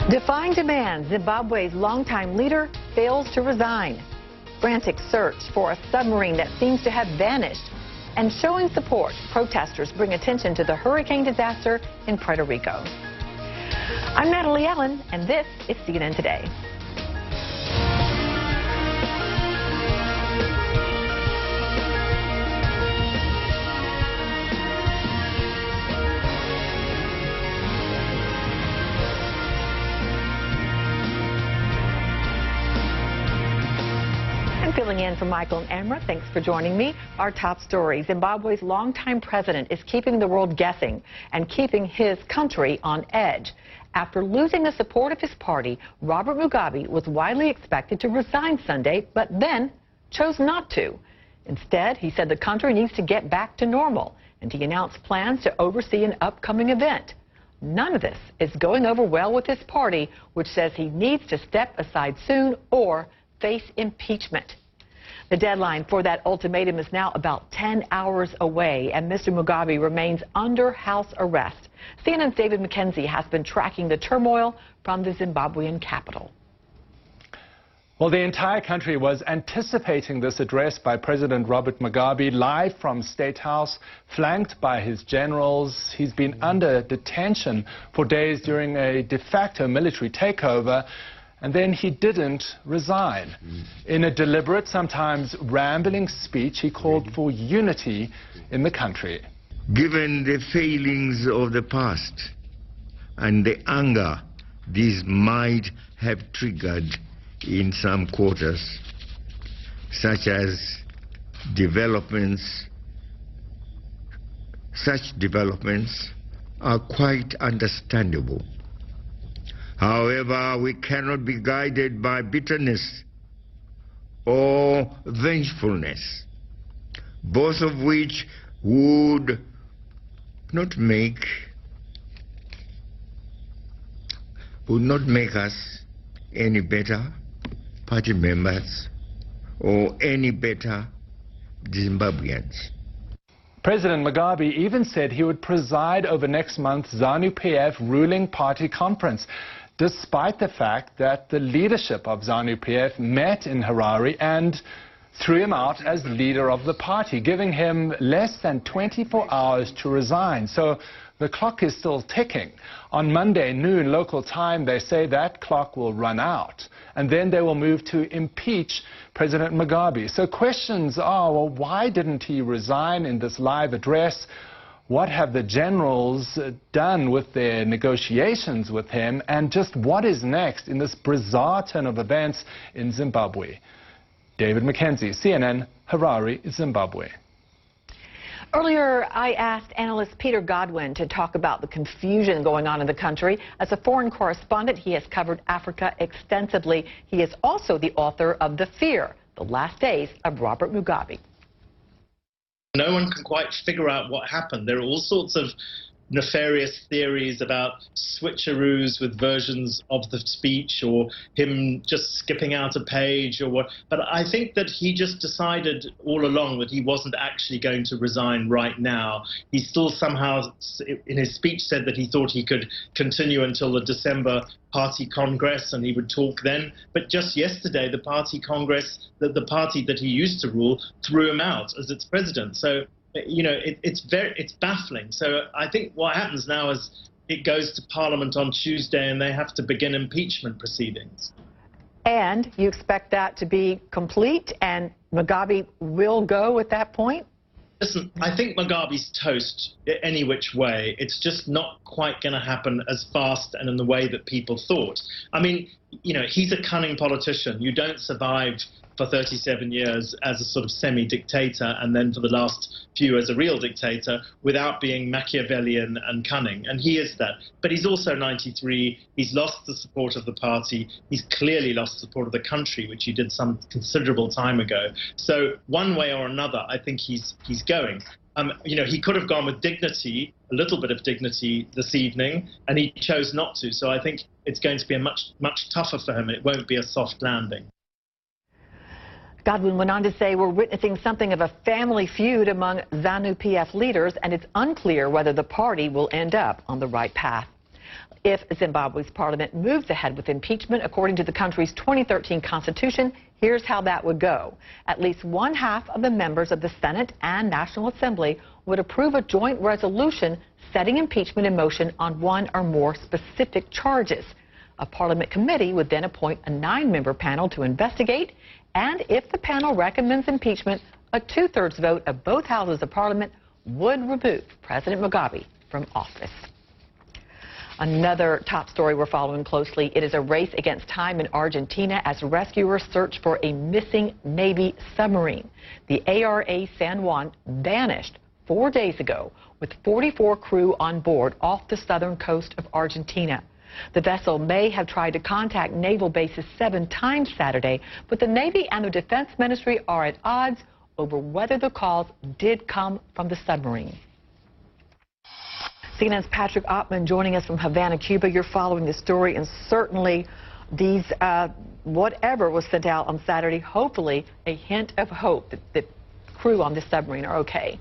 Defying demands, Zimbabwe's longtime leader fails to resign. Frantic search for a submarine that seems to have vanished. And showing support, protesters bring attention to the hurricane disaster in Puerto Rico. I'm Natalie Allen, and this is CNN Today. Filling in for Michael and Amra, thanks for joining me. Our top story: Zimbabwe's longtime president is keeping the world guessing and keeping his country on edge. After losing the support of his party, Robert Mugabe was widely expected to resign Sunday, but then chose not to. Instead, he said the country needs to get back to normal, and he announced plans to oversee an upcoming event. None of this is going over well with his party, which says he needs to step aside soon or face impeachment. The deadline for that ultimatum is now about 10 hours away, and Mr. Mugabe remains under house arrest. CNN's David McKenzie has been tracking the turmoil from the Zimbabwean capital. Well, the entire country was anticipating this address by President Robert Mugabe, live from State House, flanked by his generals. He's been under detention for days during a de facto military takeover. And then he didn't resign. In a deliberate, sometimes rambling speech, he called for unity in the country. Given the failings of the past and the anger these might have triggered in some quarters, such developments are quite understandable. However, we cannot be guided by bitterness or vengefulness, both of which would not make us any better party members or any better Zimbabweans. President Mugabe even said he would preside over next month's ZANU-PF ruling party conference, despite the fact that the leadership of ZANU-PF met in Harare and threw him out as leader of the party, giving him less than 24 hours to resign. So the clock is still ticking. On Monday noon local time, they say that clock will run out, and then they will move to impeach President Mugabe. So questions are, well, why didn't he resign in this live address? What have the generals done with their negotiations with him? And just what is next in this bizarre turn of events in Zimbabwe? David McKenzie, CNN, Harare, Zimbabwe. Earlier, I asked analyst Peter Godwin to talk about the confusion going on in the country. As a foreign correspondent, he has covered Africa extensively. He is also the author of The Fear, The Last Days of Robert Mugabe. No one can quite figure out what happened. There are all sorts of nefarious theories about switcheroos with versions of the speech, or him just skipping out a page or what. But I think that he just decided all along that he wasn't actually going to resign right now. He still somehow, in his speech, said that he thought he could continue until the December party congress and he would talk then. But just yesterday, the party congress, the party that he used to rule, threw him out as its president. So, you know, it's baffling. So I think what happens now is it goes to Parliament on Tuesday and they have to begin impeachment proceedings. And you expect that to be complete and Mugabe will go at that point? Listen, I think Mugabe's toast any which way. It's just not quite going to happen as fast and in the way that people thought. I mean, you know, he's a cunning politician. You don't survive for 37 years as a sort of semi-dictator and then for the last few as a real dictator without being Machiavellian and cunning. And he is that. But he's also 93. He's lost the support of the party. He's clearly lost the support of the country, which he did some considerable time ago. So one way or another, I think he's going. You know, he could have gone with dignity, a little bit of dignity this evening, and he chose not to. So I think it's going to be a much tougher for him. It won't be a soft landing. Godwin went on to say, we're witnessing something of a family feud among ZANU-PF leaders, and it's unclear whether the party will end up on the right path. If Zimbabwe's parliament moves ahead with impeachment, according to the country's 2013 constitution, here's how that would go. At least one half of the members of the Senate and National Assembly would approve a joint resolution setting impeachment in motion on one or more specific charges. A parliament committee would then appoint a 9-member panel to investigate, and if the panel recommends impeachment, a 2/3 vote of both houses of parliament would remove President Mugabe from office. Another top story we're following closely. It is a race against time in Argentina as rescuers search for a missing Navy submarine. The ARA San Juan vanished 4 days ago with 44 crew on board off the southern coast of Argentina. The vessel may have tried to contact naval bases 7 times Saturday, but the Navy and the Defense Ministry are at odds over whether the calls did come from the submarine. CNN's Patrick Ottman joining us from Havana, Cuba. You're following the story, and certainly these, whatever was sent out on Saturday, hopefully a hint of hope that the crew on this submarine are okay.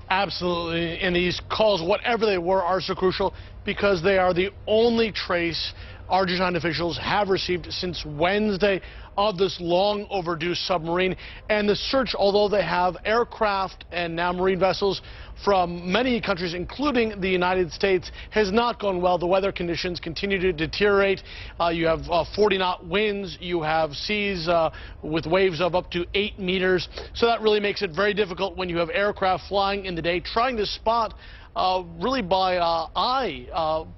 Absolutely, and these calls, whatever they were, are so crucial because they are the only trace Argentine officials have received since Wednesday of this long overdue submarine. And the search, although they have aircraft and now marine vessels from many countries, including the United States, has not gone well. The weather conditions continue to deteriorate. You have 40-knot winds. You have seas with waves of up to 8 meters. So that really makes it very difficult when you have aircraft flying in the day, trying to spot really by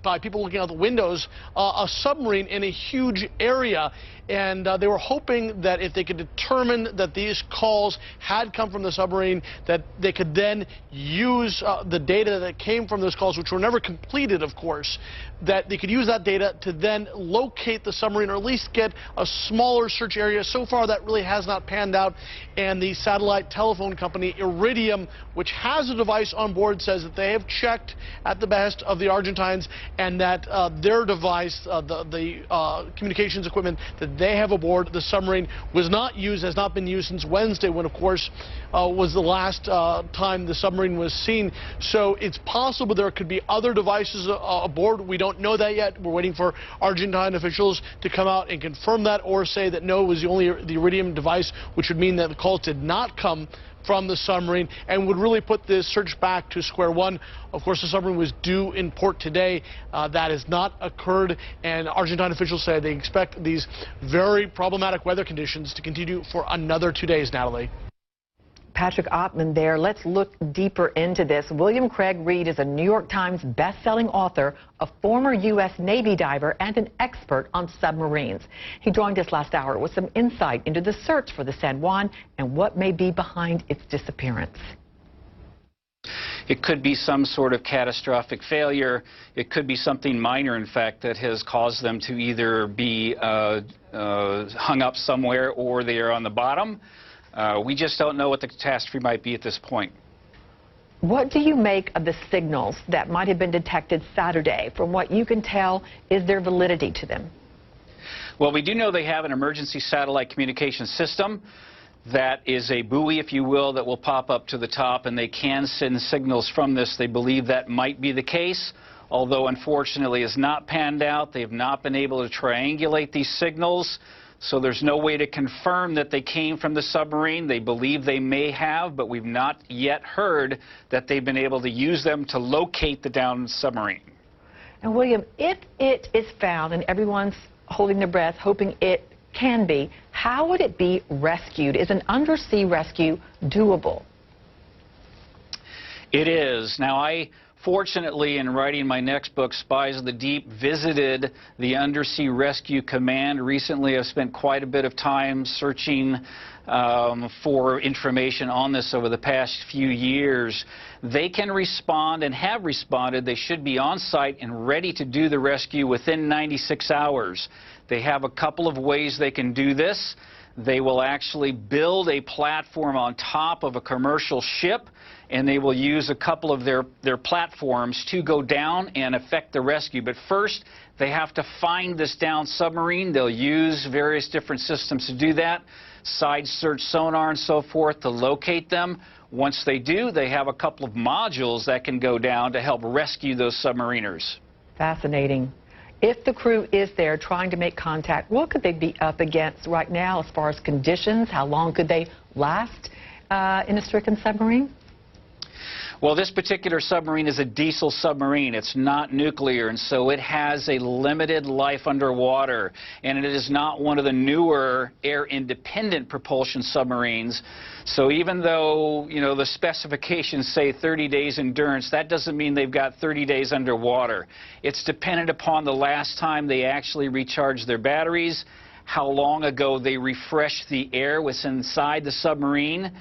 by people looking out the windows, a submarine in a huge area. And they were hoping that if they could determine that these calls had come from the submarine, that they could then use the data that came from those calls, which were never completed, of course, that they could use that data to then locate the submarine or at least get a smaller search area. So far, that really has not panned out. And the satellite telephone company Iridium, which has a device on board, says that they have checked at the behest of the Argentines and that their device, the communications equipment that they have aboard the submarine, was not used, has not been used since Wednesday, when, of course, was the last time the submarine was seen. So it's possible there could be other devices aboard. We don't know that yet. We're waiting for Argentine officials to come out and confirm that or say that no, it was only the Iridium device, which would mean that the calls did not come from the submarine and would really put this search back to square one. Of course, the submarine was due in port today. That has not occurred, and Argentine officials say they expect these very problematic weather conditions to continue for another 2 days, Natalie. Patrick Ottman there. Let's look deeper into this. William Craig Reed is a New York Times best-selling author, a former U.S. Navy diver, and an expert on submarines. He joined us last hour with some insight into the search for the San Juan and what may be behind its disappearance. It could be some sort of catastrophic failure. It could be something minor, in fact, that has caused them to either be hung up somewhere or they are on the bottom. We just don't know what the catastrophe might be at this point. What do you make of the signals that might have been detected Saturday? From what you can tell, is there validity to them? Well, we do know they have an emergency satellite communication system. That is a buoy, if you will, that will pop up to the top, and they can send signals from this. They believe that might be the case, although unfortunately it's not panned out. They have not been able to triangulate these signals. So there's no way to confirm that they came from the submarine. They believe they may have, but we've not yet heard that they've been able to use them to locate the downed submarine. And William, if it is found and everyone's holding their breath, hoping it can be, how would it be rescued? Is an undersea rescue doable? It is. Now, fortunately, in writing my next book, Spies of the Deep, visited the Undersea Rescue Command recently. I've spent quite a bit of time searching for information on this over the past few years. They can respond and have responded. They should be on site and ready to do the rescue within 96 hours. They have a couple of ways they can do this. They will actually build a platform on top of a commercial ship, and they will use a couple of their platforms to go down and effect the rescue. But first, they have to find this downed submarine. They'll use various different systems to do that, side search sonar and so forth, to locate them. Once they do, they have a couple of modules that can go down to help rescue those submariners. Fascinating. If the crew is there trying to make contact, what could they be up against right now as far as conditions? How long could they last in a stricken submarine? Well, this particular submarine is a diesel submarine. It's not nuclear, and so it has a limited life underwater. And it is not one of the newer air-independent propulsion submarines. So even though, you know, the specifications say 30 days endurance, that doesn't mean they've got 30 days underwater. It's dependent upon the last time they actually recharged their batteries, how long ago they refreshed the air was inside the submarine.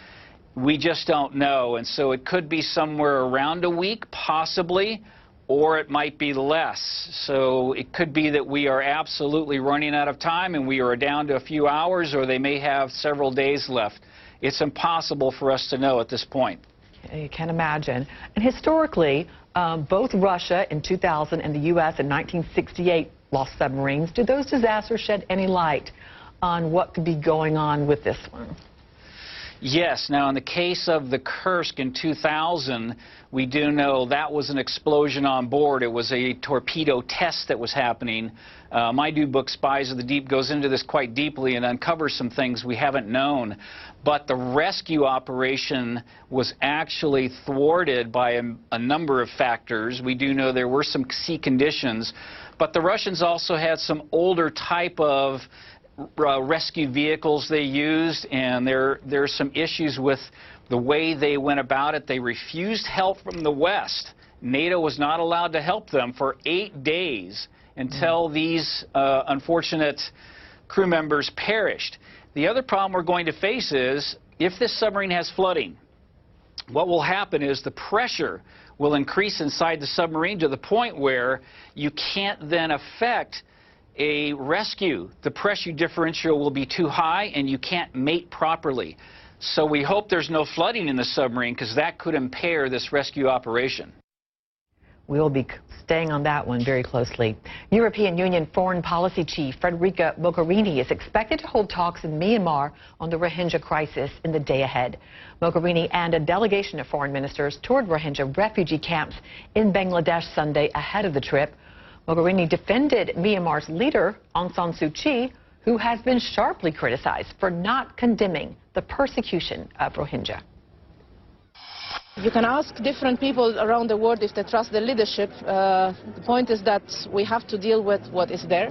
We just don't know, and so it could be somewhere around a week, possibly, or it might be less. So it could be that we are absolutely running out of time and we are down to a few hours, or they may have several days left. It's impossible for us to know at this point. You can imagine. And historically, both Russia in 2000 and the U.S. in 1968 lost submarines. Do those disasters shed any light on what could be going on with this one? Yes. Now, in the case of the Kursk in 2000, we do know that was an explosion on board. It was a torpedo test that was happening. My new book, Spies of the Deep, goes into this quite deeply and uncovers some things we haven't known. But the rescue operation was actually thwarted by a number of factors. We do know there were some sea conditions, but the Russians also had some older type of rescue vehicles they used, and there's some issues with the way they went about it. They refused help from the West. NATO was not allowed to help them for 8 days until these unfortunate crew members perished. The other problem we're going to face is if this submarine has flooding, what will happen is the pressure will increase inside the submarine to the point where you can't then affect a rescue. The pressure differential will be too high and you can't mate properly. So we hope there's no flooding in the submarine, because that could impair this rescue operation. We'll be staying on that one very closely. European Union Foreign Policy Chief Federica Mogherini is expected to hold talks in Myanmar on the Rohingya crisis in the day ahead. Mogherini and a delegation of foreign ministers toured Rohingya refugee camps in Bangladesh Sunday ahead of the trip. Mogherini defended Myanmar's leader, Aung San Suu Kyi, who has been sharply criticized for not condemning the persecution of Rohingya. You can ask different people around the world if they trust the leadership. The point is that we have to deal with what is there.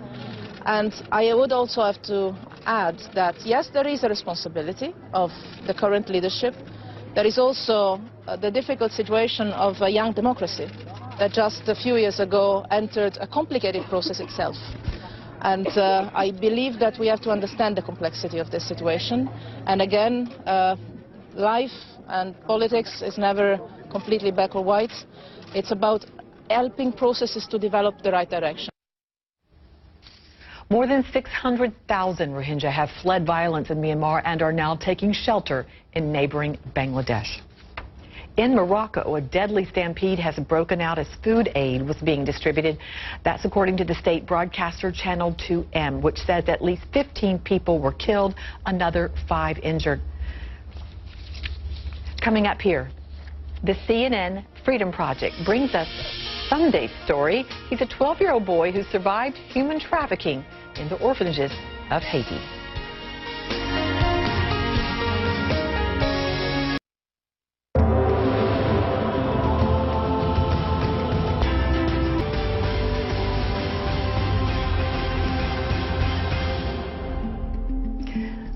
And I would also have to add that, yes, there is a responsibility of the current leadership. There is also the difficult situation of a young democracy that just a few years ago entered a complicated process itself. And I believe that we have to understand the complexity of this situation. And again, life and politics is never completely black or white. It's about helping processes to develop the right direction. More than 600,000 Rohingya have fled violence in Myanmar and are now taking shelter in neighboring Bangladesh. In Morocco, a deadly stampede has broken out as food aid was being distributed. That's according to the state broadcaster Channel 2M, which says at least 15 people were killed, another 5 injured. Coming up here, the CNN Freedom Project brings us Sunday's story. He's a 12-year-old boy who survived human trafficking in the orphanages of Haiti.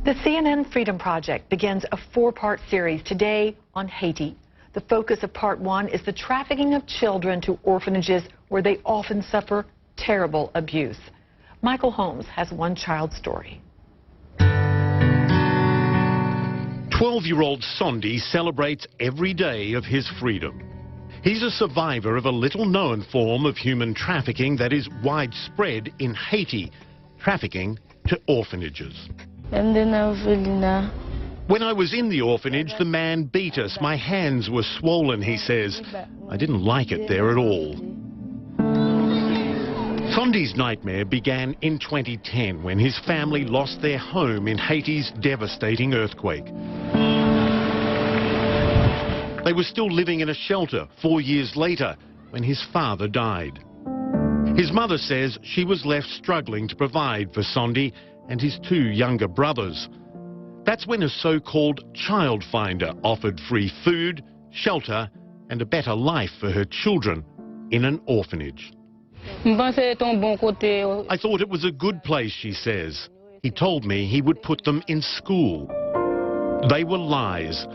The CNN Freedom Project begins a 4-part series today on Haiti. The focus of part 1 is the trafficking of children to orphanages where they often suffer terrible abuse. Michael Holmes has one child's story. 12-year-old Sondi celebrates every day of his freedom. He's a survivor of a little-known form of human trafficking that is widespread in Haiti, trafficking to orphanages. When I was in the orphanage, the man beat us. My hands were swollen, he says. I didn't like it there at all. Sondi's nightmare began in 2010 when his family lost their home in Haiti's devastating earthquake. They were still living in a shelter 4 years later when his father died. His mother says she was left struggling to provide for Sondi and his 2 younger brothers. That's when a so-called child finder offered free food, shelter and a better life for her children in an orphanage. I thought it was a good place, she says. He told me he would put them in school. They were lies.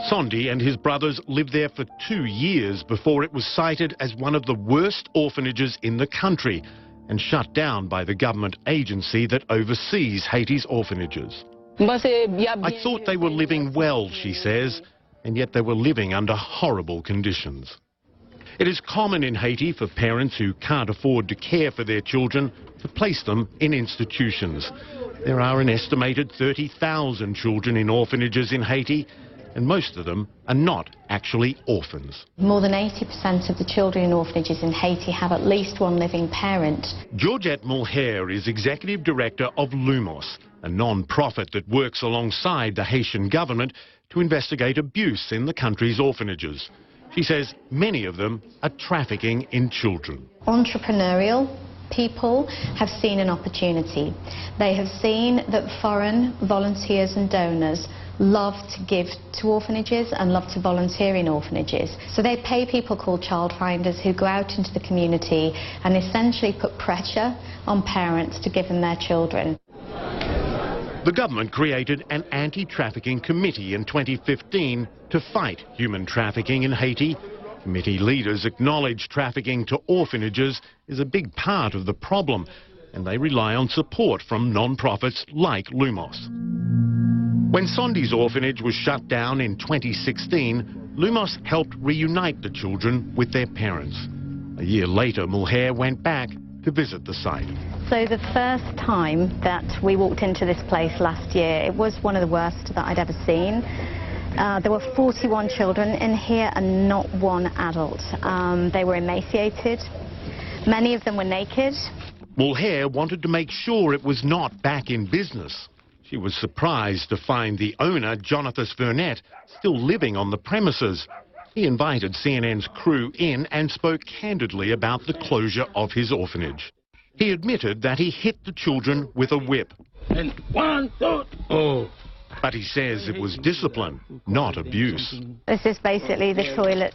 Sondi and his brothers lived there for 2 years before it was cited as one of the worst orphanages in the country and shut down by the government agency that oversees Haiti's orphanages. I thought they were living well, she says, and yet they were living under horrible conditions. It is common in Haiti for parents who can't afford to care for their children to place them in institutions. There are an estimated 30,000 children in orphanages in Haiti, and most of them are not actually orphans. More than 80% of the children in orphanages in Haiti have at least one living parent. Georgette Mulher is executive director of Lumos, a non-profit that works alongside the Haitian government to investigate abuse in the country's orphanages. She says many of them are trafficking in children. Entrepreneurial people have seen an opportunity. They have seen that foreign volunteers and donors love to give to orphanages and love to volunteer in orphanages. So they pay people called child finders who go out into the community and essentially put pressure on parents to give them their children. The government created an anti-trafficking committee in 2015 to fight human trafficking in Haiti. Committee leaders acknowledge trafficking to orphanages is a big part of the problem, and they rely on support from non-profits like Lumos. When Sondi's orphanage was shut down in 2016, Lumos helped reunite the children with their parents. A year later, Mulher went back to visit the site. So the first time that we walked into this place last year, it was one of the worst that I'd ever seen. There were 41 children in here and not one adult. They were emaciated. Many of them were naked. Mulher wanted to make sure it was not back in business. She was surprised to find the owner, Jonathan Vernet, still living on the premises. He invited CNN's crew in and spoke candidly about the closure of his orphanage. He admitted that he hit the children with a whip. And 1, 2, oh. But he says it was discipline, not abuse. This is basically the toilet.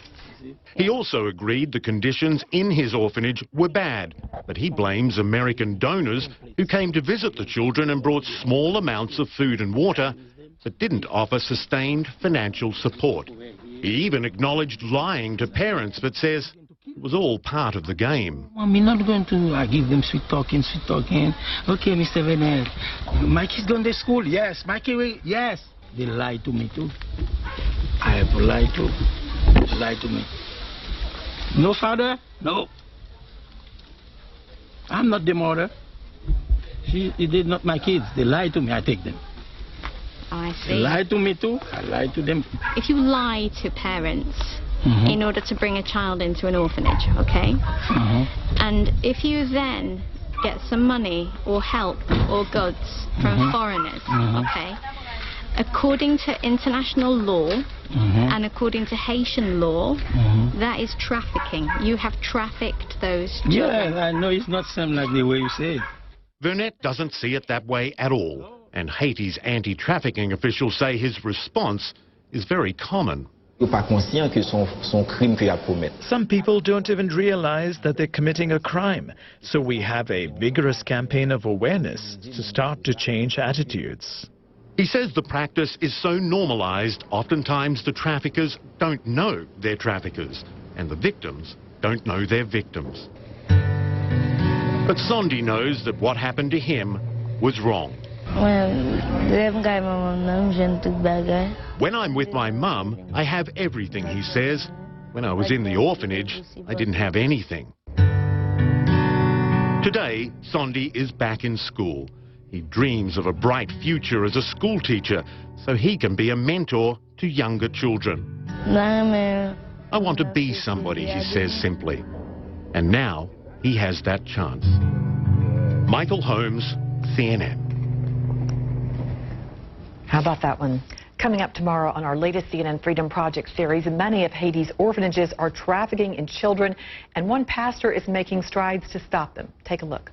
He also agreed the conditions in his orphanage were bad, but he blames American donors who came to visit the children and brought small amounts of food and water, but didn't offer sustained financial support. He even acknowledged lying to parents, but says it was all part of the game. I'm not going to give them sweet talking. Okay, Mr. Vernet, my kid's going to school. Yes, my kid, yes. They lied to me too. I have lied to. They lied to me. No father? No. I'm not the mother. They did not my kids. They lied to me. I take them. I see. They lied to me too. I lied to them. If you lie to parents in order to bring a child into an orphanage, okay? And if you then get some money or help or goods from foreigners, okay? According to international law and according to Haitian law, that is trafficking. You have trafficked those children. Yeah, I know it's not something like the way you say it. Vernet doesn't see it that way at all. And Haiti's anti-trafficking officials say his response is very common. Some people don't even realize that they're committing a crime. So we have a vigorous campaign of awareness to start to change attitudes. He says the practice is so normalized, oftentimes the traffickers don't know they're traffickers, and the victims don't know they're victims. But Sondi knows that what happened to him was wrong. When I'm with my mum, I have everything, he says. When I was in the orphanage, I didn't have anything. Today, Sondi is back in school. He dreams of a bright future as a school teacher so he can be a mentor to younger children. I want to be somebody, he says simply. And now he has that chance. Michael Holmes, CNN. How about that one? Coming up tomorrow on our latest CNN Freedom Project series, many of Haiti's orphanages are trafficking in children, and one pastor is making strides to stop them. Take a look.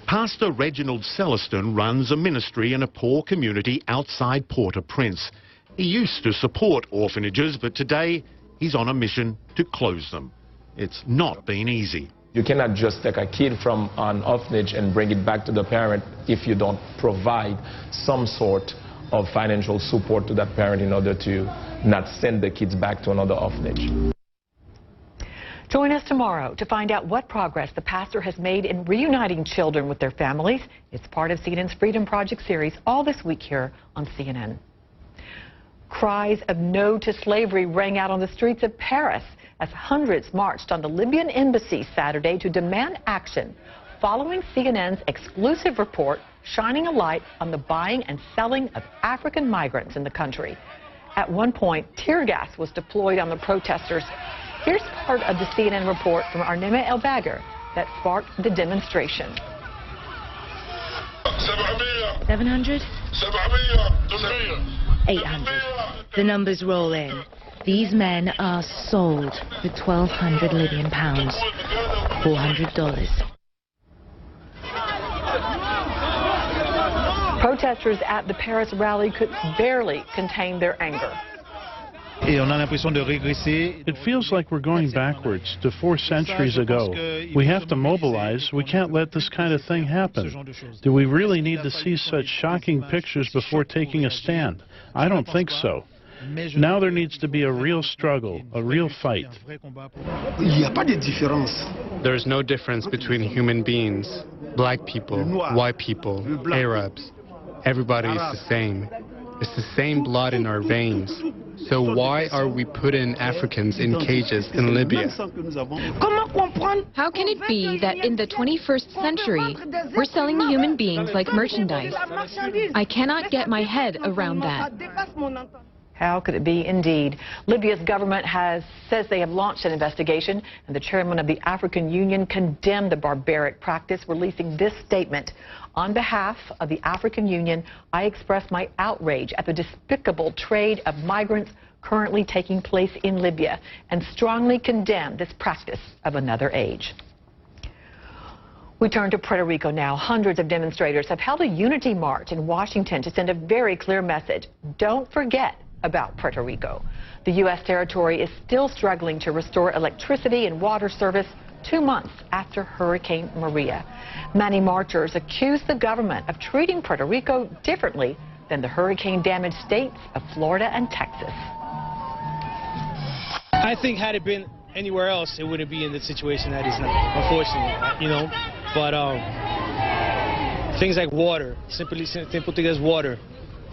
Pastor Reginald Celestin runs a ministry in a poor community outside Port-au-Prince. He used to support orphanages, but today he's on a mission to close them. It's not been easy. You cannot just take a kid from an orphanage and bring it back to the parent if you don't provide some sort of financial support to that parent in order to not send the kids back to another orphanage. Join us tomorrow to find out what progress the pastor has made in reuniting children with their families. It's part of CNN's Freedom Project series all this week here on CNN. Cries of no to slavery rang out on the streets of Paris as hundreds marched on the Libyan embassy Saturday to demand action following CNN's exclusive report shining a light on the buying and selling of African migrants in the country. At one point, tear gas was deployed on the protesters. Here's part of the CNN report from Arnema El Bagher that sparked the demonstration. 700? 800. The numbers roll in. These men are sold for 1,200 Libyan pounds, $400. Protesters at the Paris rally could barely contain their anger. It feels like we're going backwards to 4 centuries ago. We have to mobilize. We can't let this kind of thing happen. Do we really need to see such shocking pictures before taking a stand? I don't think so. Now there needs to be a real struggle, a real fight. There is no difference between human beings, black people, white people, Arabs. Everybody is the same. It's the same blood in our veins. So why are we putting Africans in cages in Libya? How can it be that in the 21st century, we're selling human beings like merchandise? I cannot get my head around that. How could it be indeed? Libya's government says they have launched an investigation, and the chairman of the African Union condemned the barbaric practice, releasing this statement. On behalf of the African Union, I express my outrage at the despicable trade of migrants currently taking place in Libya and strongly condemn this practice of another age. We turn to Puerto Rico now. Hundreds of demonstrators have held a unity march in Washington to send a very clear message. Don't forget about Puerto Rico. The U.S. territory is still struggling to restore electricity and water service 2 months after Hurricane Maria. Many marchers accuse the government of treating Puerto Rico differently than the hurricane-damaged states of Florida and Texas. I think had it been anywhere else, it wouldn't be in the situation that it's not, unfortunately, you know. But things like water, simple thing as water,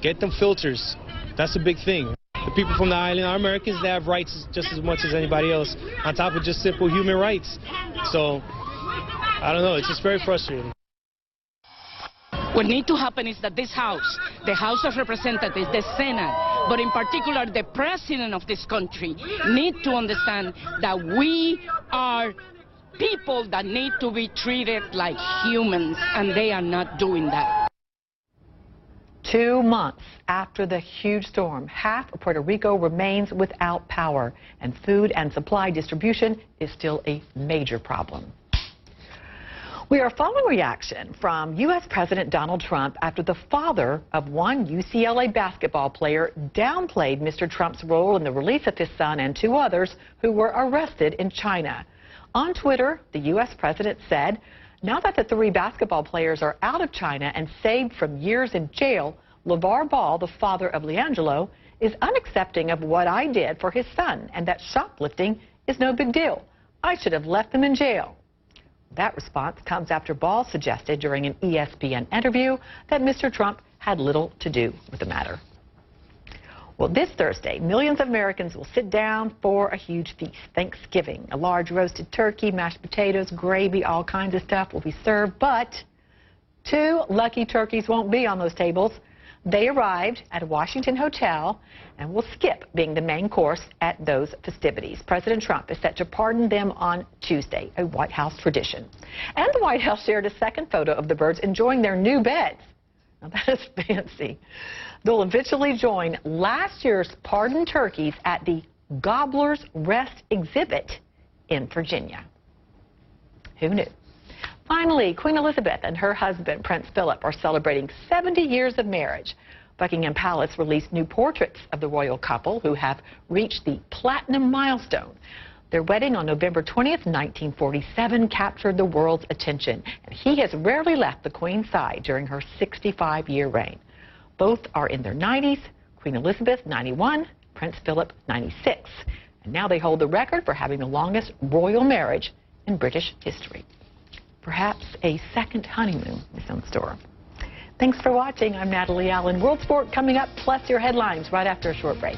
get them filters. That's a big thing. The people from the island are Americans. They have rights just as much as anybody else, on top of just simple human rights. So, I don't know. It's just very frustrating. What needs to happen is that this House, the House of Representatives, the Senate, but in particular the President of this country, need to understand that we are people that need to be treated like humans, and they are not doing that. 2 months after the huge storm, half of Puerto Rico remains without power, and food and supply distribution is still a major problem. We are following reaction from U.S. President Donald Trump after the father of one UCLA basketball player downplayed Mr. Trump's role in the release of his son and 2 others who were arrested in China. On Twitter, the U.S. president said, now that the 3 basketball players are out of China and saved from years in jail, LeVar Ball, the father of LiAngelo, is unaccepting of what I did for his son, and that shoplifting is no big deal. I should have left them in jail. That response comes after Ball suggested during an ESPN interview that Mr. Trump had little to do with the matter. Well, this Thursday, millions of Americans will sit down for a huge feast, Thanksgiving. A large roasted turkey, mashed potatoes, gravy, all kinds of stuff will be served, but 2 lucky turkeys won't be on those tables. They arrived at a Washington hotel and will skip being the main course at those festivities. President Trump is set to pardon them on Tuesday, a White House tradition. And the White House shared a second photo of the birds enjoying their new beds. Now that is fancy. They'll eventually join last year's pardoned turkeys at the Gobbler's Rest exhibit in Virginia. Who knew? Finally, Queen Elizabeth and her husband, Prince Philip, are celebrating 70 years of marriage. Buckingham Palace released new portraits of the royal couple who have reached the platinum milestone. Their wedding on November 20th, 1947, captured the world's attention, and he has rarely left the Queen's side during her 65-year reign. Both are in their 90s, Queen Elizabeth, 91, Prince Philip, 96. And now they hold the record for having the longest royal marriage in British history. Perhaps a second honeymoon is in store. Thanks for watching. I'm Natalie Allen. World Sport coming up, plus your headlines right after a short break.